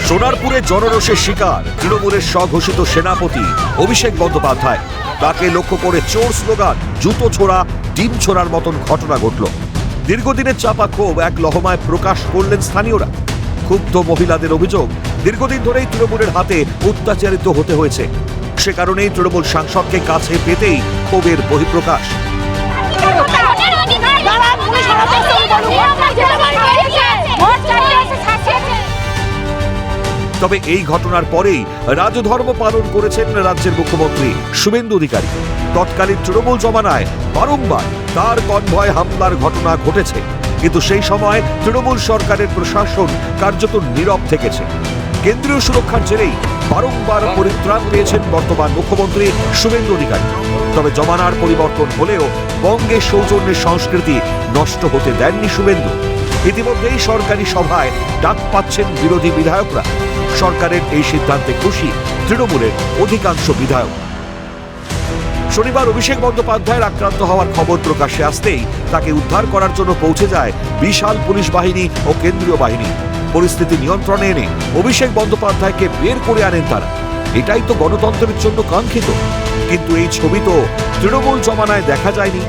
সোনারপুরে জনরোষের শিকার তৃণমূলের স্বঘোষিত সেনাপতি অভিষেক বন্দ্যোপাধ্যায়। তাকে লক্ষ্য করে চোর স্লোগান, জুতো ছোড়া, ডিম ছোড়ার মতন ঘটনা ঘটল। দীর্ঘদিনের চাপা ক্ষোভ এক লহমায় প্রকাশ করলেন স্থানীয়রা। ক্ষুব্ধ মহিলাদের অভিযোগ, দীর্ঘদিন ধরেই তৃণমূলের হাতে অত্যাচারিত হতে হয়েছে। সে কারণেই তৃণমূল সাংসদকে কাছে পেতেই ক্ষোভের বহিঃপ্রকাশ। তবে এই ঘটনার পরেই রাজধর্ম পালন করেছেন রাজ্যের মুখ্যমন্ত্রী শুভেন্দু অধিকারী। তৎকালীন তৃণমূল জমানায় বারংবার তার কনভয় হামলার ঘটনা ঘটেছে, কিন্তু সেই সময় তৃণমূল সরকারের প্রশাসন কার্যত নীরব থেকেছে। কেন্দ্রীয় সুরক্ষার জেরেই বারংবার পরিত্রাণ পেয়েছেন বর্তমান মুখ্যমন্ত্রী শুভেন্দু অধিকারী। তবে জমানার পরিবর্তন হলেও বঙ্গের সৌজন্যের সংস্কৃতি নষ্ট হতে দেননি শুভেন্দু। ইতিমধ্যেই সরকারি সভায় ডাক পাচ্ছেন বিরোধী বিধায়করা। সরকারের এই সিদ্ধান্তে খুশি তৃণমূলের অধিকাংশ বিধায়ক। শনিবার অভিষেক বন্দ্যোপাধ্যায়ের আক্রান্ত হওয়ার খবর প্রকাশ্যে আসতেই তাকে উদ্ধার করার জন্য পৌঁছে যায় বিশাল পুলিশ বাহিনী ও কেন্দ্রীয় বাহিনী। পরিস্থিতি নিয়ন্ত্রণে এনে অভিষেক বন্দ্যোপাধ্যায়কে বের করে আনেন তারা। এটাই তো গণতন্ত্রের জন্য কাঙ্ক্ষিত। কিন্তু এই ছবি তো তৃণমূল জমানায় দেখা যায়নি।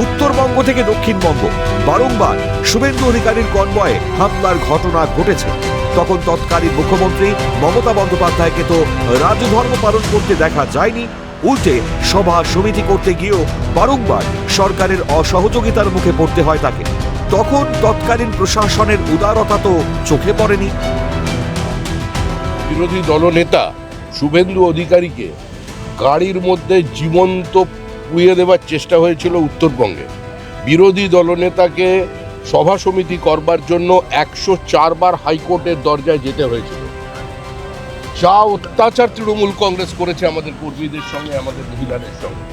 উত্তরবঙ্গ থেকে দক্ষিণবঙ্গ বারংবার শুভেন্দু অধিকারীর কনভয়ে হামলার ঘটনা ঘটেছে। তখন তৎকালীন মুখ্যমন্ত্রী মমতা বন্দ্যোপাধ্যায়কে তো রাজধর্ম পালন করতে দেখা যায়নি। উল্টে সভা সমিতি করতে গিয়েও বারংবার সরকারের অসহযোগিতার মুখে পড়তে হয় তাকে। তখন তৎকালীন প্রশাসনের উদারতা তো চোখে পড়েনি। বিরোধী দলনেতা শুভেন্দু অধিকারীকে গাড়ির মধ্যে জীবন্ত পুড়িয়ে দেওয়ার চেষ্টা হয়েছিল উত্তরবঙ্গে। বিরোধী দলনেতাকে সভা সমিতি করবার জন্য 104 বার হাইকোর্টের দরজায় যেতে হয়েছিল। যা অত্যাচার তৃণমূল কংগ্রেস করেছে আমাদের কর্মীদের সঙ্গে, আমাদের মহিলাদের সঙ্গে,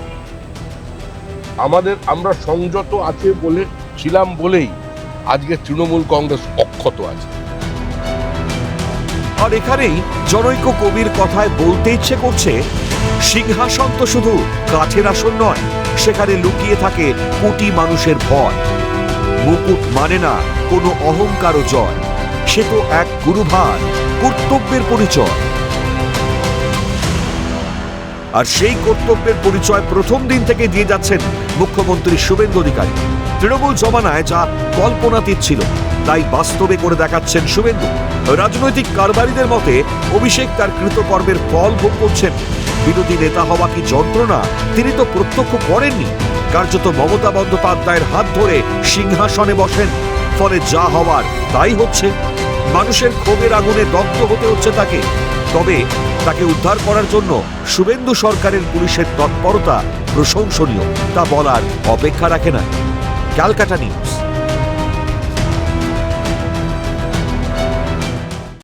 আমরা সংযত আছে ছিলাম বলেই আজকে তৃণমূল কংগ্রেস অক্ষত আছে। আর এখানেই জনৈক কবির কথায় বলতে ইচ্ছে করছে, সিংহাসন তো শুধু কাঠের আসন নয়, সেখানে লুকিয়ে থাকে কোটি মানুষের ভয়। মুকুট মানে না কোনো অহংকার ও জয়, সে তো এক গুরুভার, কর্তব্যের পরিচয়। আর সেই কর্তব্যের পরিচয় প্রথম দিন থেকে দিয়ে যাচ্ছেন মুখ্যমন্ত্রী শুভেন্দু অধিকারী। তৃণমূল জমানায় যা কল্পনাতীত ছিল তাই বাস্তবে করে দেখাচ্ছেন শুভেন্দু। রাজনৈতিক কারবারিদের মতে অভিষেক তার কৃতকর্মের ফল ভোগ করছেন। বিরোধী নেতা হওয়া কি যন্ত্রণা তিনি তো প্রত্যক্ষ করেননি। কার্যত মমতা বন্দ্যোপাধ্যায়ের হাত ধরে সিংহাসনে বসেন। ফলে যা হওয়ার তাই হচ্ছে। মানুষের ক্ষোভের আগুনে দগ্ধ হতে হচ্ছে তাকে। তবে তাকে উদ্ধার করার জন্য শুভেন্দু সরকারের পুলিশের তৎপরতা প্রশংসনীয়, তা বলার অপেক্ষা রাখে না। ক্যালকাটা নিউজ।